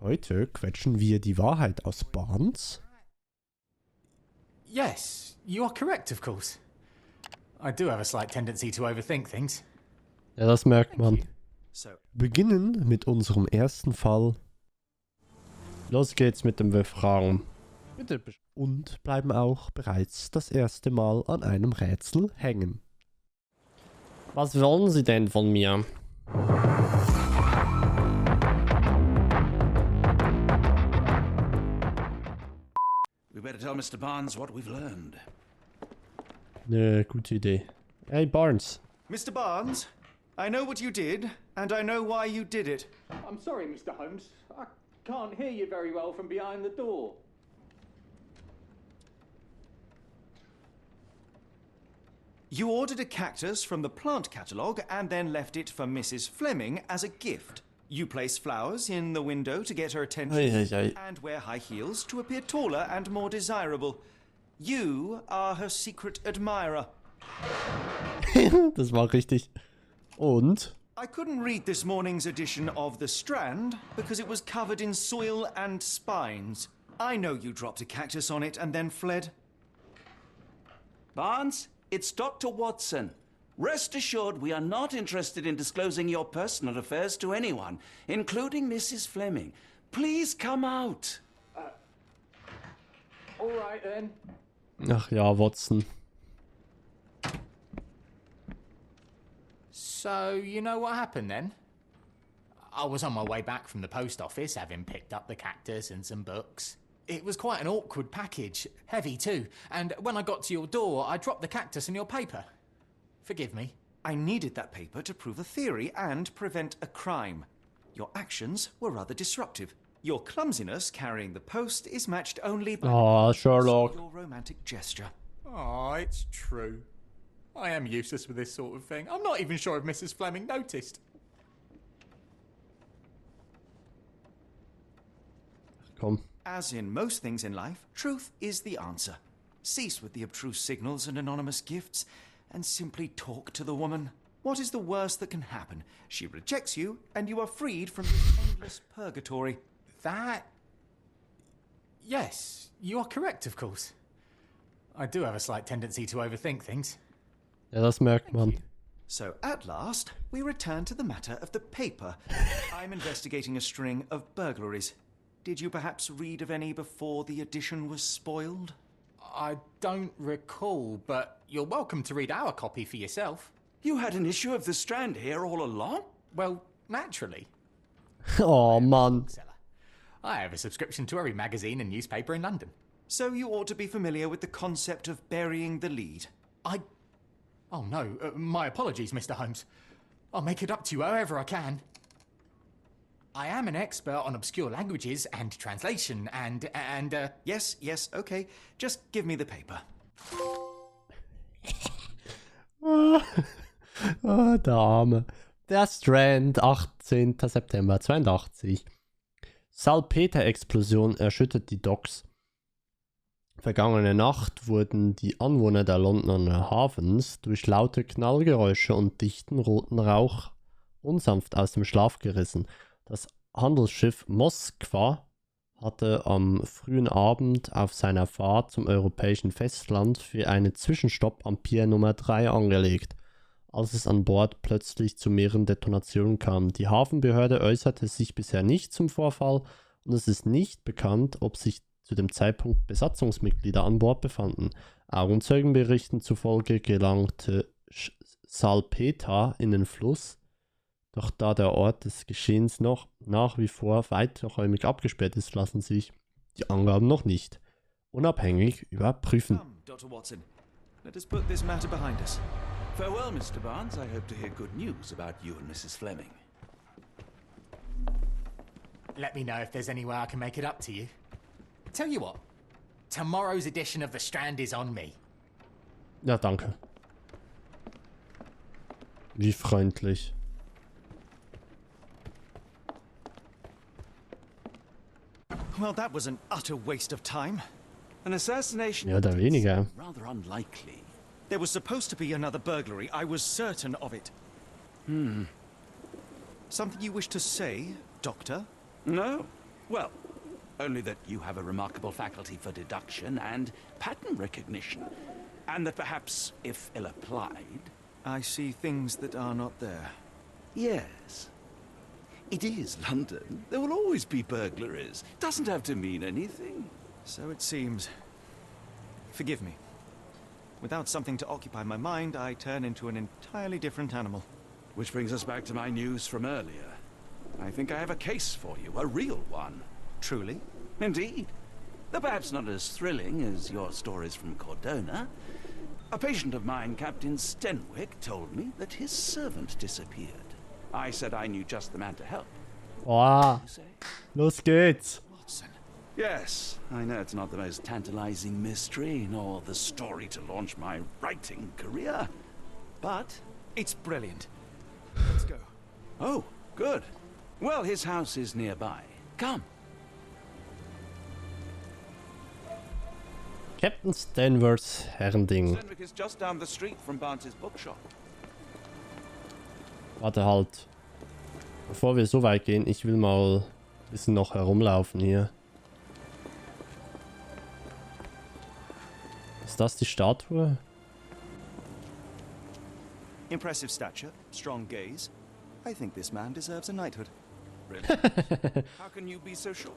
Heute quetschen wir die Wahrheit aus Barnes. Yes, you are correct, of course. I do have a slight tendency to overthink things. Ja, das merkt man. Beginnen mit unserem ersten Fall. Los geht's mit dem Befragen. Und bleiben auch bereits das erste Mal an einem Rätsel hängen. Was wollen Sie denn von mir? We better tell Mr. Barnes what we've learned. Ne, gute Idee. Hey Barnes. Mr. Barnes, I know what you did, and I know why you did it. I'm sorry, Mr. Holmes. I can't hear you very well from behind the door. You ordered a cactus from the plant catalogue and then left it for Mrs. Fleming as a gift. You place flowers in the window to get her attention and wear high heels to appear taller and more desirable. You are her secret admirer. Das war richtig. Und? I couldn't read this morning's edition of The Strand because it was covered in soil and spines. I know you dropped a cactus on it and then fled. Barnes, it's Dr. Watson. Rest assured we are not interested in disclosing your personal affairs to anyone, including Mrs. Fleming. Please come out. All right then. Ach ja, Watson. So, you know what happened then? I was on my way back from the post office, having picked up the cactus and some books. It was quite an awkward package, heavy too, and when I got to your door, I dropped the cactus in your paper. Forgive me. I needed that paper to prove a theory and prevent a crime. Your actions were rather disruptive. Your clumsiness carrying the post is matched only by Sherlock. your romantic gesture. Oh, it's true. I am useless with this sort of thing. I'm not even sure if Mrs. Fleming noticed. Komm. As in most things in life, truth is the answer. Cease with the abstruse signals and anonymous gifts, and simply talk to the woman. What is the worst that can happen? She rejects you, and you are freed from this endless purgatory. That... Yes, you are correct, of course. I do have a slight tendency to overthink things. Ja, das merkt man. So, at last, we return to the matter of the paper. I'm investigating a string of burglaries. Did you perhaps read of any before the edition was spoiled? I don't recall, but you're welcome to read our copy for yourself. You had an issue of The Strand here all along? Well, naturally. Oh, Mann. I have a subscription to every magazine and newspaper in London. So you ought to be familiar with the concept of burying the lead. Oh no, my apologies, Mr. Holmes. I'll make it up to you however I can. I am an expert on obscure languages and translation and Yes, okay. Just give me the paper. Der Arme. Der Strand, 18. September 82. Salpeterexplosion erschüttert die Docks. Vergangene Nacht wurden die Anwohner der Londoner Hafens durch laute Knallgeräusche und dichten roten Rauch unsanft aus dem Schlaf gerissen. Das Handelsschiff Moskwa hatte am frühen Abend auf seiner Fahrt zum europäischen Festland für einen Zwischenstopp am Pier Nummer 3 angelegt, als es an Bord plötzlich zu mehreren Detonationen kam. Die Hafenbehörde äußerte sich bisher nicht zum Vorfall und es ist nicht bekannt, ob sich zu dem Zeitpunkt Besatzungsmitglieder an Bord befanden. Augenzeugenberichten zufolge gelangte Salpeter in den Fluss, doch da der Ort des Geschehens noch nach wie vor weiträumig abgesperrt ist, lassen sich die Angaben noch nicht unabhängig überprüfen. Come, Dr. Watson. Let us put this matter behind us. Farewell, Mr. Barnes. I hope to hear good news about you and Mrs. Fleming. let me know if there's any way I can make it up to you. Tell you what, tomorrow's edition of The Strand is on me. Ja, danke. Wie freundlich. Well, that was an utter waste of time. An assassination Mehr oder weniger. rather unlikely. There was supposed to be another burglary. I was certain of it. Something you wish to say, Doctor? No? Well, only that you have a remarkable faculty for deduction and pattern recognition. And that perhaps, if ill applied... I see things that are not there. Yes. It is London. There will always be burglaries. Doesn't have to mean anything. So it seems. Forgive me. Without something to occupy my mind, I turn into an entirely different animal. Which brings us back to my news from earlier. I think I have a case for you, a real one. Truly? Indeed. Though perhaps not as thrilling as your stories from Cordona. A patient of mine, Captain Stenwicks, told me that his servant disappeared. I said I knew just the man to help. Wow. You say? Los geht's. Watson. Yes, I know it's not the most tantalizing mystery, nor the story to launch my writing career. But It's brilliant. Let's go. oh, good. Well, his house is nearby. Come. Captain Stenwicks Herrending. Stenwicks is just down the street from Barnes' bookshop. Warte halt. Bevor wir so weit gehen, ich will mal ein bisschen noch herumlaufen hier. Ist das die Statue? Impressive stature, strong gaze. I think this man deserves a knighthood. Really? How can you be so sure?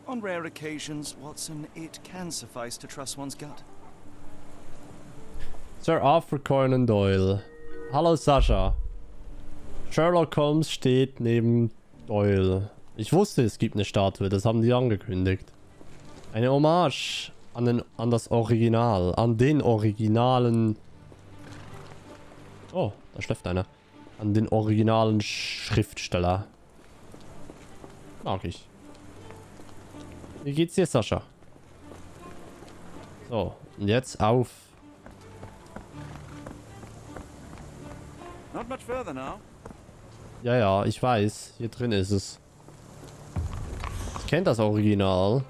On rare occasions, Watson, it can suffice to trust one's gut. Sir Arthur Conan Doyle. Hallo Sascha. Sherlock Holmes steht neben Doyle. Ich wusste, es gibt eine Statue, das haben die angekündigt. Eine Hommage an das Original, an den originalen... Oh, da schläft einer. An den originalen Schriftsteller. Mag ich. Wie geht's dir, Sascha? So, und jetzt auf. Not much further now. Ja, ja, ich weiß. Hier drin ist es. Ich kenne das Original.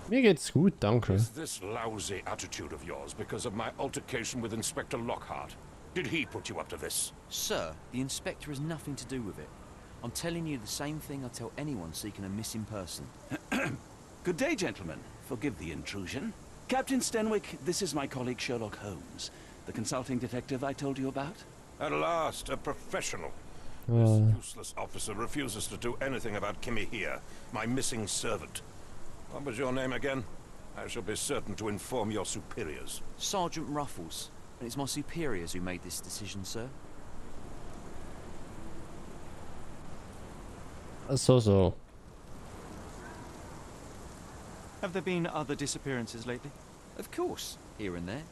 Mir geht's gut, danke. Is this lousy attitude of yours because of my altercation with Inspector Lockhart? Did he put you up to this? Sir, the inspector has nothing to do with it. I'm telling you the same thing I tell anyone seeking a missing person. Good day, gentlemen. Forgive the intrusion. Captain Stenwicks, this is my colleague Sherlock Holmes, the consulting detective I told you about. At last, a professional. This useless officer refuses to do anything about Kimmy here, my missing servant. What was your name again? I shall be certain to inform your superiors. Sergeant Ruffles. And it's my superiors who made this decision, sir. So. Have there been other disappearances lately? Of course, here and there.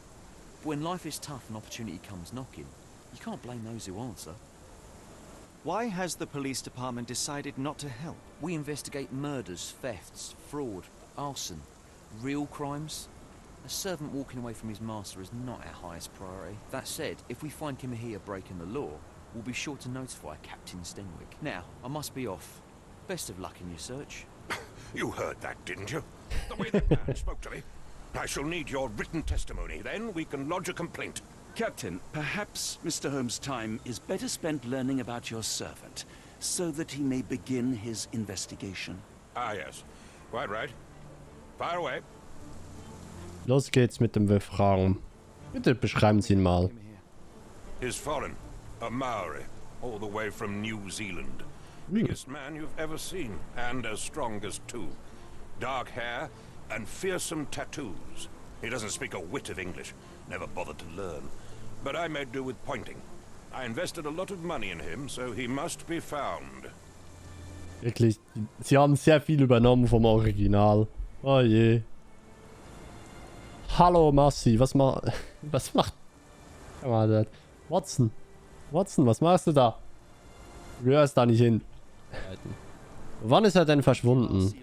But when life is tough and opportunity comes knocking, you can't blame those who answer. Why has the police department decided not to help? We investigate murders, thefts, fraud, arson, real crimes. A servant walking away from his master is not our highest priority. That said, if we find Kimmy here breaking the law, we'll be sure to notify Captain Stenwicks. Now, I must be off. Best of luck in your search. You heard that, didn't you? The way that man spoke to me. I shall need your written testimony. Then we can lodge a complaint. Captain, perhaps Mr. Holmes' time is better spent learning about your servant, so that he may begin his investigation. Ah, yes. Quite right. Fire away. Los geht's mit dem Befragen. Bitte beschreiben Sie ihn mal. He's foreign. A Maori. All the way from New Zealand. Biggest man you've ever seen. And as strong as two. Dark hair and fearsome tattoos. He doesn't speak a whit of English. Never bothered to learn. But I made do with pointing. I invested a lot of money in him, so he must be found. Wirklich, sie haben sehr viel übernommen vom Original. Oh je. Hallo Massi, was macht... Watson, was machst du da? Du gehörst da nicht hin. Wann ist er denn verschwunden?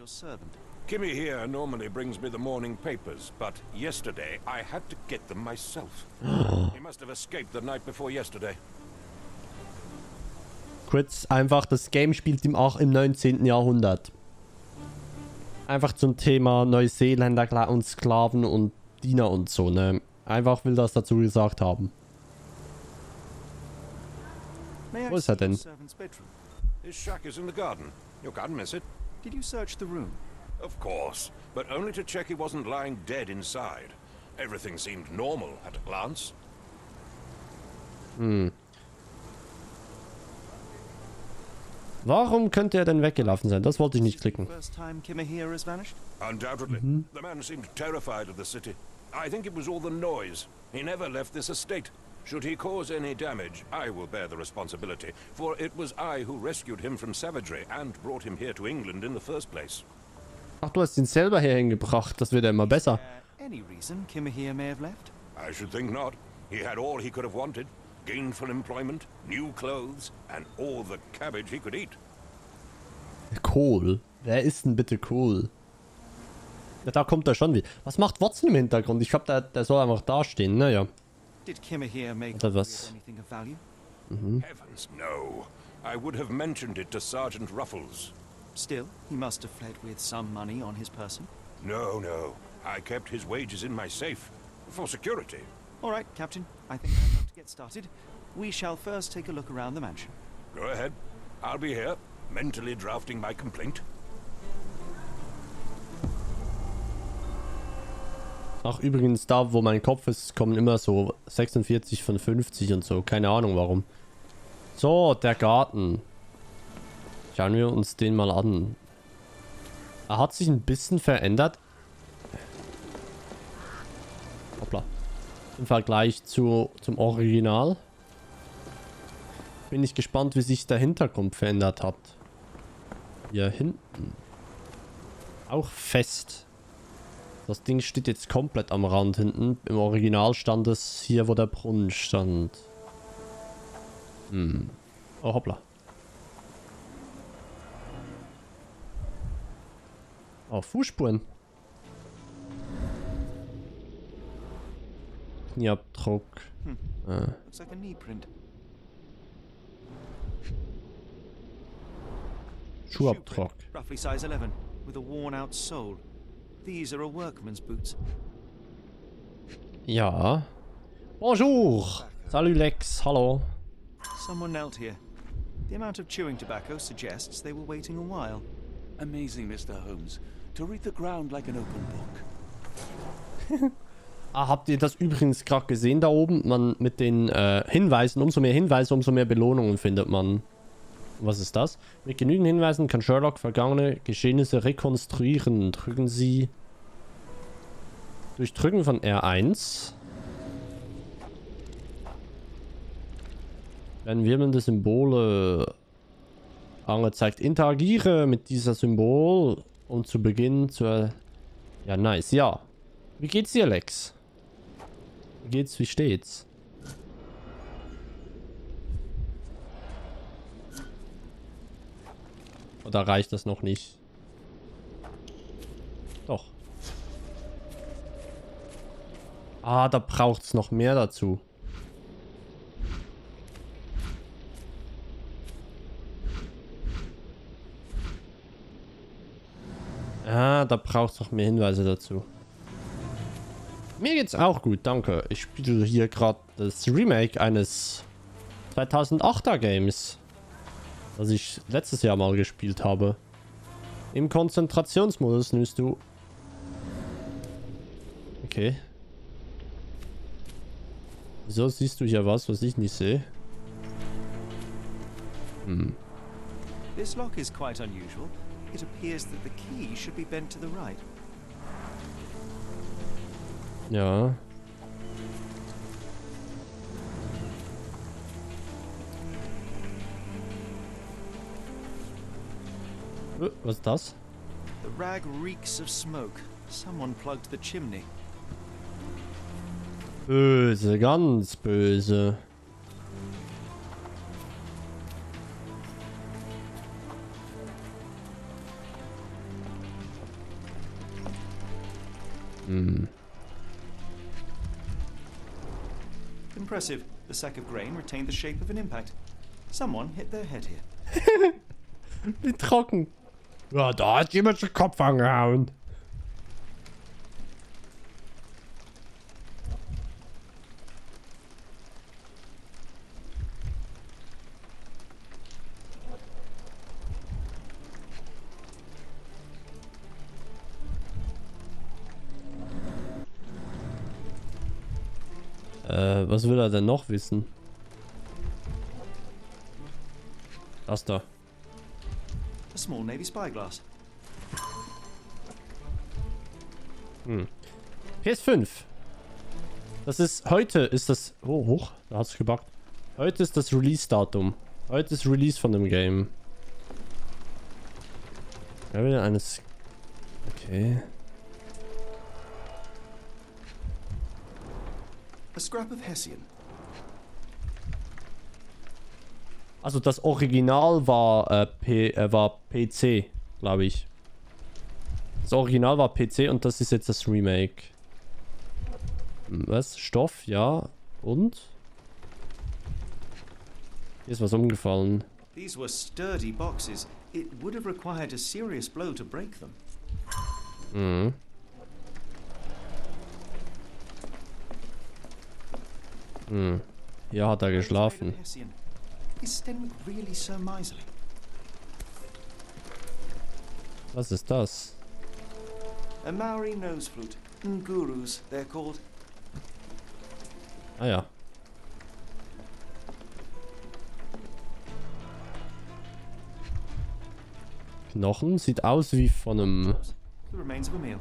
Kimmy here normally brings me the morning papers, but yesterday I had to get them myself. He must have escaped the night before yesterday. Kurz einfach, das Game spielt im 19. Jahrhundert. Einfach zum Thema Neuseeländer und Sklaven und Diener und so, ne? Einfach will das dazu gesagt haben. Wo ist er denn? His shack is in the garden. You can't miss it. Did you search the room? Of course, but only to check he wasn't lying dead inside. Everything seemed normal at a glance. Warum könnte er denn weggelaufen sein? Das wollte ich nicht klicken. First time Kimahir has vanished? Undoubtedly. The man seemed terrified of the city. I think it was all the noise. He never left this estate. Should he cause any damage, I will bear the responsibility, for it was I who rescued him from savagery and brought him here to England in the first place. Ach, du hast ihn selber hier hingebracht. Das wird ja immer besser. Any reason Kimahir may have left? I should think not. He had all he could have wanted. Gainful employment, new clothes, and all the cabbage he could eat. Kohl. Wer ist denn bitte Kohl? Ja, da kommt er schon wieder. Was macht Watson im Hintergrund? Ich glaube, der soll einfach dastehen. Naja. Did Kimahir make Oder was? anything of value? Heavens, no. I would have mentioned it to Sergeant Ruffles. Still, he must have fled with some money on his person. No, no. I kept his wages in my safe. For security. All right, Captain. I think I'm about to get started. We shall first take a look around the mansion. Go ahead. I'll be here, mentally drafting my complaint. Ach, übrigens, da wo mein Kopf ist, kommen immer so 46 von 50 und so. Keine Ahnung warum. So, der Garten. Schauen wir uns den mal an. Er hat sich ein bisschen verändert. Hoppla. Im Vergleich zum Original. Bin ich gespannt, wie sich der Hintergrund verändert hat. Hier hinten. Auch fest. Das Ding steht jetzt komplett am Rand hinten. Im Original stand es hier, wo der Brunnen stand. Oh, hoppla. Oh, Fußspuren. Knieabdruck. Looks like a knee print. Schuhabdruck. Roughly size 11, with a worn-out sole. These are a workman's boots. Ja. Bonjour. Salut Lex. Hallo. Someone knelt here. The amount of chewing tobacco suggests they were waiting a while. Amazing, Mr. Holmes. To read the ground like an open book. Ah, habt ihr das übrigens gerade gesehen da oben? Man mit den Hinweisen, umso mehr Hinweise, umso mehr Belohnungen findet man. Was ist das? Mit genügend Hinweisen kann Sherlock vergangene Geschehnisse rekonstruieren. Drücken Sie durch Drücken von R1 werden wirbelnde Symbole angezeigt. Interagiere mit dieser Symbol, um zu Beginn zu... Ja, nice. Ja. Wie geht's dir, Lex? Wie geht's? Wie steht's? Oder reicht das noch nicht? Doch. Ah, da braucht's noch mehr dazu. Ah, da braucht's noch mehr Hinweise dazu. Mir geht's auch gut, danke. Ich spiele hier gerade das Remake eines 2008er Games, das ich letztes Jahr mal gespielt habe. Im Konzentrationsmodus nimmst du... Okay. Wieso siehst du hier was ich nicht sehe? This lock is quite unusual. It appears that the key should be bent to the right. Ja. Was ist das? The rag reeks of smoke. Someone plugged the chimney. Böse, ganz böse. Impressive. The sack of grain retained the shape of an impact. Someone hit their head here. Wie trocken. Ja, da hat jemand den Kopf angehauen. Was will er denn noch wissen? Das da. A small navy spyglass. PS5. Das ist, heute ist das, oh, hoch, da hat's gebackt. Heute ist das Release-Datum. Heute ist Release von dem Game. Ja, wieder eines, okay. A scrap of Hessian. Also das Original war, war PC, glaube ich. Das Original war PC und das ist jetzt das Remake. Was? Stoff? Ja. Und? Hier ist was umgefallen. These were sturdy boxes. It would have required a serious blow to break them. Mhm. Hm. Hier hat er geschlafen. Is Stenwick really so miserly? Was ist das? A Maori nose flute. Ngurus, they're called. Ah ja. Knochen sieht aus wie von einem The remains of a meal.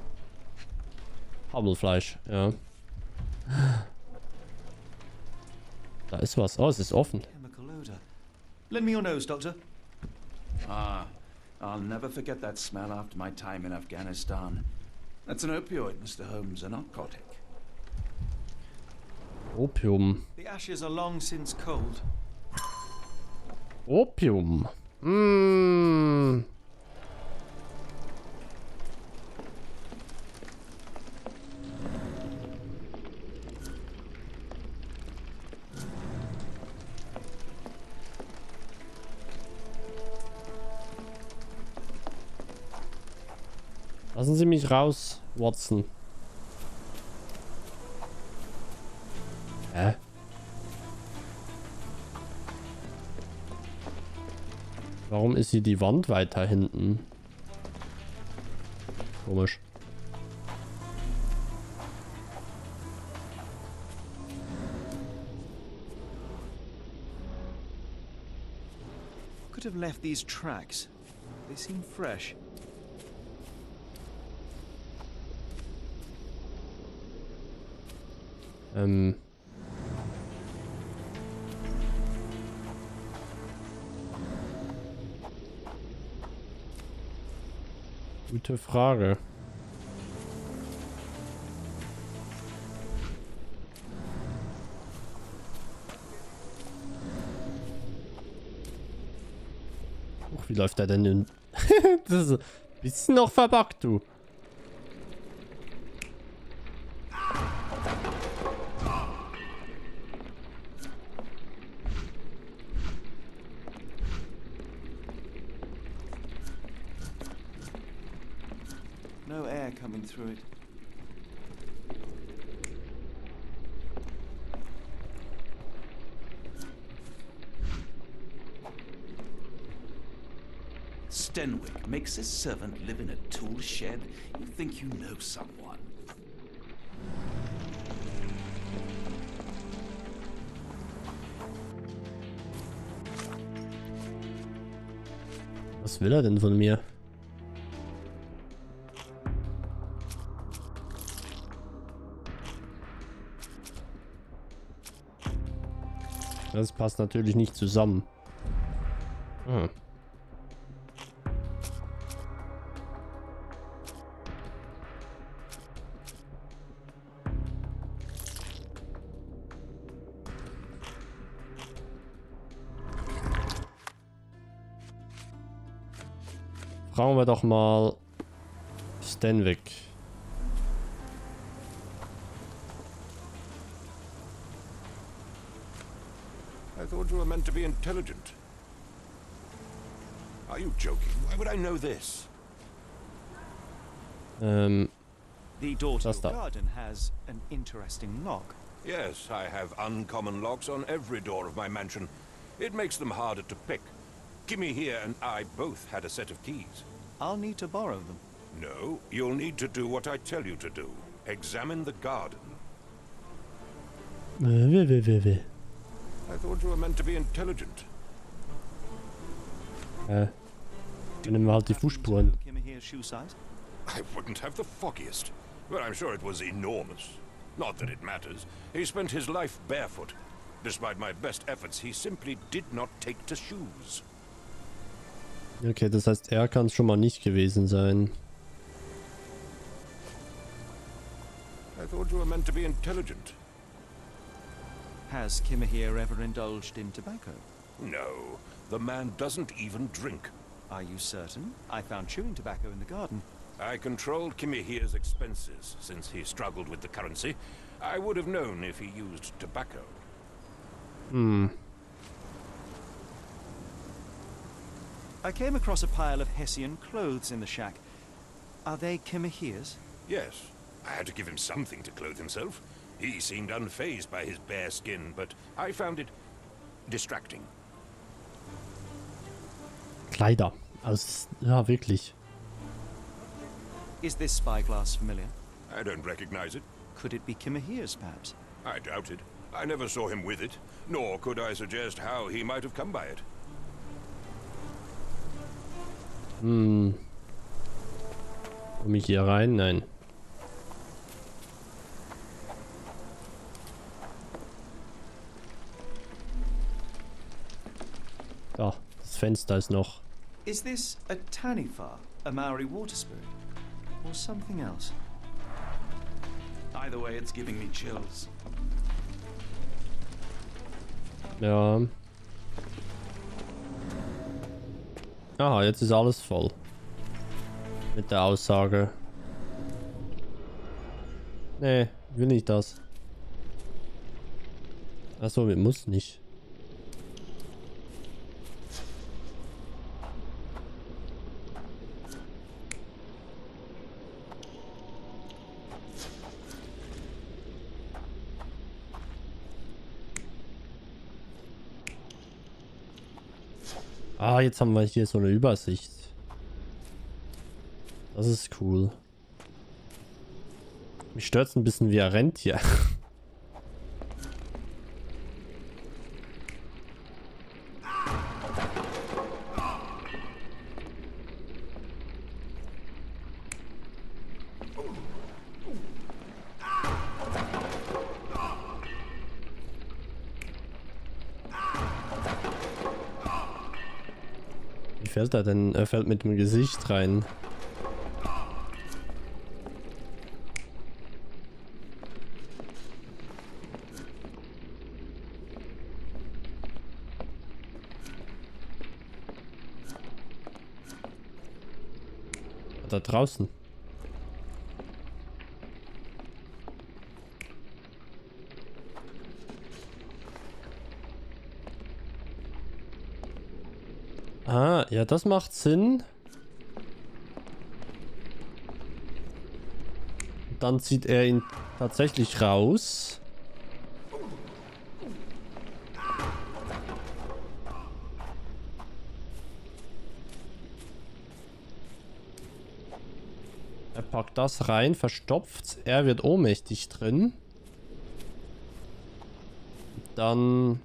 Hammelfleisch, ja. Da ist was. Oh, es ist offen. Chemical odor. Lend me your nose, Doctor. Ah, I'll never forget that smell after my time in Afghanistan. That's an opioid, Mr. Holmes, a narcotic. Opium. The ashes are long since cold. Opium. Mmh. Lassen Sie mich raus, Watson. Hä? Warum ist hier die Wand weiter hinten? Komisch. Could have left these tracks. They seem fresh. Gute Frage. Wie läuft er denn in... Das ist ein bisschen noch verbuggt, du. No air coming through it. Stenwick makes his servant live in a tool shed. You think you know someone. Was will er denn von mir? Das passt natürlich nicht zusammen. Hm. Fragen wir doch mal Stenwick. I thought you were meant to be intelligent. Are you joking? Why would I know this? The door to That's your that. garden has an interesting lock. Yes, I have uncommon locks on every door of my mansion. It makes them harder to pick. Gimme here and I both had a set of keys. I'll need to borrow them. No, you'll need to do what I tell you to do. Examine the garden. I thought you were meant to be intelligent. Dann nehmen wir halt die Fußspuren. I wouldn't have the foggiest. But I'm sure it was enormous. Not that it matters. He spent his life barefoot. Despite my best efforts, he simply did not take to shoes. Okay, das heißt, er kann es schon mal nicht gewesen sein. I thought you were meant to be intelligent. Has Kimahir ever indulged in tobacco? No, the man doesn't even drink. Are you certain? I found chewing tobacco in the garden. I controlled Kimahir's expenses since he struggled with the currency. I would have known if he used tobacco. I came across a pile of Hessian clothes in the shack. Are they Kimahir's? Yes, I had to give him something to clothe himself. He seemed unfazed by his bare skin, but I found it distracting. Kleider. Also, ja, wirklich. Is this spyglass familiar? I don't recognize it. Could it be Kimahir's, perhaps? I doubt it. I never saw him with it, nor could I suggest how he might have come by it. Komm ich hier rein? Nein. Da, das Fenster ist noch. Is this a Tanifa, a Maori water spirit, or something else? Either way, it's giving me chills. Ja. Aha, jetzt ist alles voll. Mit der Aussage. Nee, will nicht das. Achso, wir muss nicht. Ah, jetzt haben wir hier so eine Übersicht. Das ist cool. Mich stört's ein bisschen, wie er rennt hier. Wie fällt er denn? Er fällt mit dem Gesicht rein. Da draußen. Ah, ja, das macht Sinn. Dann zieht er ihn tatsächlich raus. Er packt das rein, verstopft. Er wird ohnmächtig drin. Dann...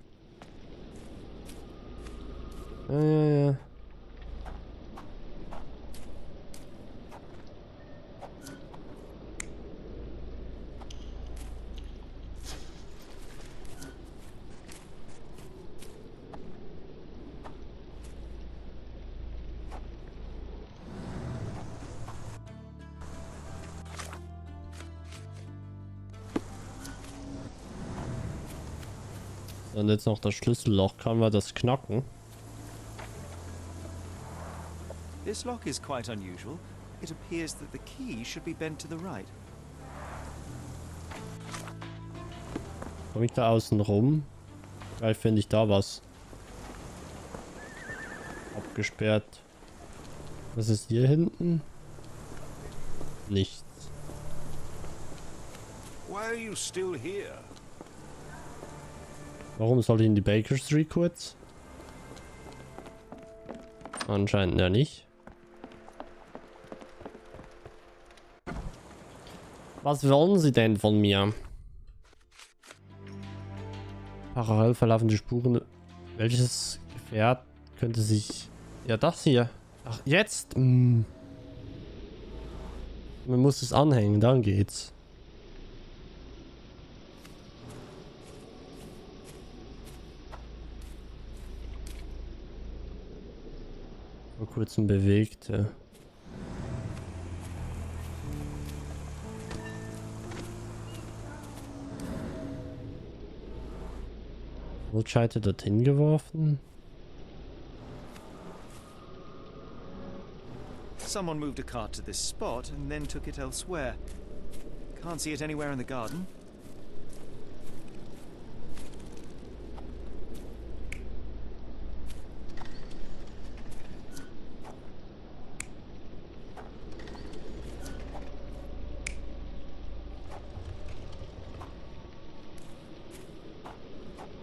Ja. Und jetzt noch das Schlüsselloch. Kann man das knacken? This lock is quite unusual. It appears that the key should be bent to the right. Komme ich da außen rum? Vielleicht finde ich da was. Abgesperrt. Was ist hier hinten? Nichts. Why are you still here? Warum soll ich in die Baker Street kurz? Anscheinend ja nicht. Was wollen Sie denn von mir? Parallel verlaufende Spuren. Welches Gefährt könnte sich... Ja, das hier. Ach, jetzt? Man muss es anhängen, dann geht's. Vor kurzem bewegte. Wurde Scheite dorthin geworfen? Someone moved a cart to this spot and then took it elsewhere. Can't see it anywhere in the garden.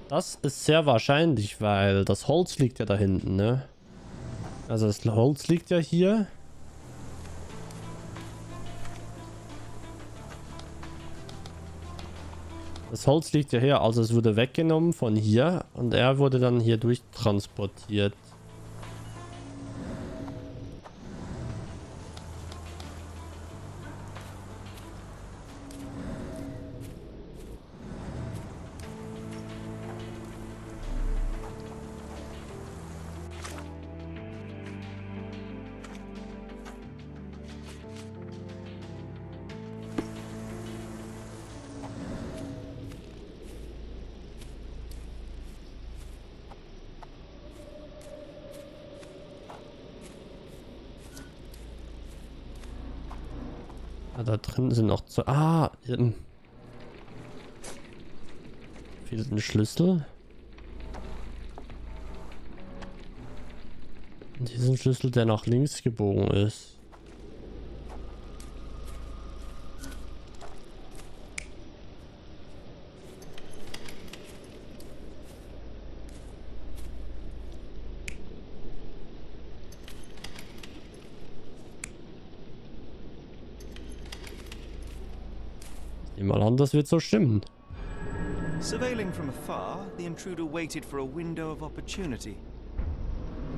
Das ist sehr wahrscheinlich, weil das Holz liegt ja da hinten, ne? Also das Holz liegt ja hier. Das Holz liegt ja hier, also es wurde weggenommen von hier und er wurde dann hier durchtransportiert. Da drin sind noch zwei. Ah, hier fehlt ein Schlüssel. Und hier ist ein Schlüssel, der nach links gebogen ist. Mal an, das wird so stimmen. Surveilling from afar, the intruder waited for a window of opportunity.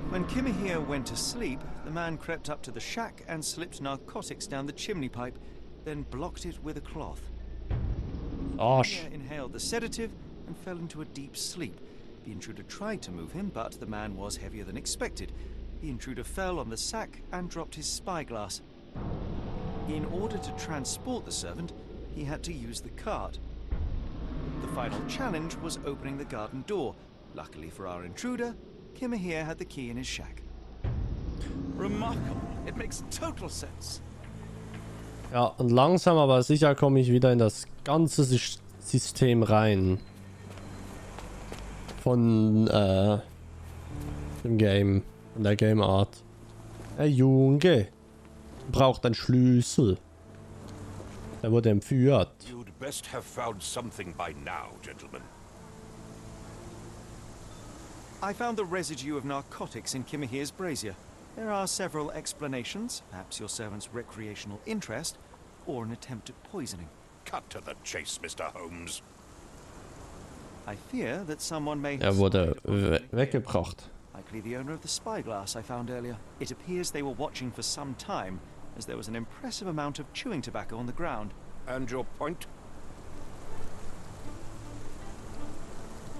When Kimahir went to sleep, the man crept up to the shack and slipped narcotics down the chimney pipe, then blocked it with a cloth. Kimahir inhaled the sedative and fell into a deep sleep. The intruder tried to move him, but the man was heavier than expected. The intruder fell on the sack and dropped his spyglass. In order to transport the servant, he had to use the cart. The final challenge was opening the garden door. Luckily for our intruder, Kimahir had the key in his shack. Remarkable. It makes total sense. Ja, und langsam aber sicher komme ich wieder in das ganze System rein. Von dem Game. Von der Game Art. Hey Junge. Braucht einen Schlüssel. Er wurde entführt. You'd best have found something by now, gentlemen. I found the residue of narcotics in Kimahir's brazier. There are several explanations, perhaps your servant's recreational interest, or an attempt at poisoning. Cut to the chase, Mr. Holmes. I fear that someone may have Er wurde weggebracht. likely the owner of the spyglass I found earlier. It appears they were watching for some time, as there was an impressive amount of chewing tobacco on the ground. And your point?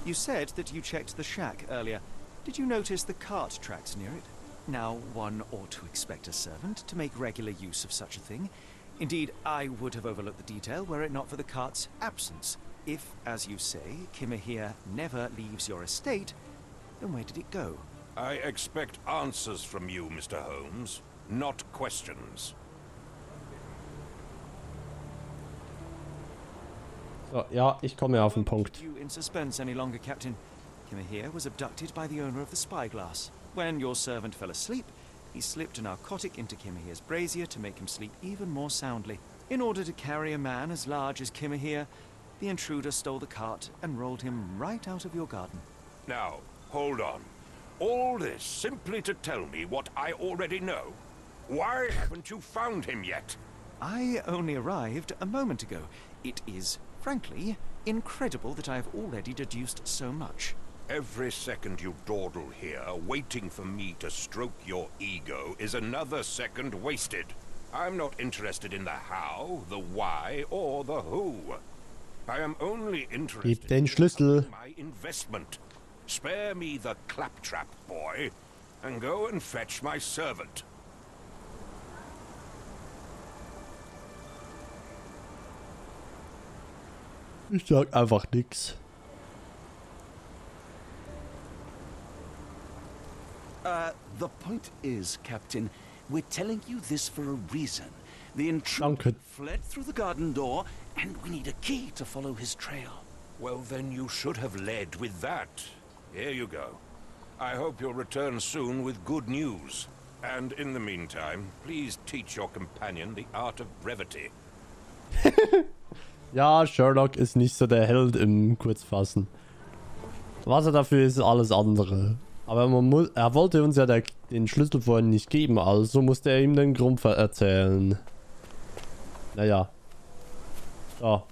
You said that you checked the shack earlier. Did you notice the cart tracks near it? Now, one ought to expect a servant to make regular use of such a thing. Indeed, I would have overlooked the detail were it not for the cart's absence. If, as you say, Kimahir never leaves your estate, then where did it go? I expect answers from you, Mr. Holmes, not questions. So, ja, ich komme auf den Punkt. You in suspense any longer, Captain. Kimahir was abducted by the owner of the spyglass. When your servant fell asleep, he slipped a narcotic into Kimahir's brazier to make him sleep even more soundly. In order to carry a man as large as Kimahir, the intruder stole the cart and rolled him right out of your garden. Now, hold on. All this simply to tell me what I already know. Why haven't you found him yet? I only arrived a moment ago. It is, frankly, Incredible that I have already deduced so much. Every second you dawdle here, waiting for me to stroke your ego, is another second wasted. I'm not interested in the how, the why, or the who. I am only interested Gib den Schlüssel. in my investment. Spare me the claptrap, boy, and go and fetch my servant. Ich sag einfach nix. The point is, Captain, we're telling you this for a reason. The intruder fled through the garden door, and we need a key to follow his trail. Well, then you should have led with that. Here you go. I hope you'll return soon with good news. And in the meantime, please teach your companion the art of brevity. Ja, Sherlock ist nicht so der Held im Kurzfassen. Was er dafür ist, alles andere. Aber er wollte uns ja den Schlüssel vorhin nicht geben, also musste er ihm den Grund erzählen. Naja. So.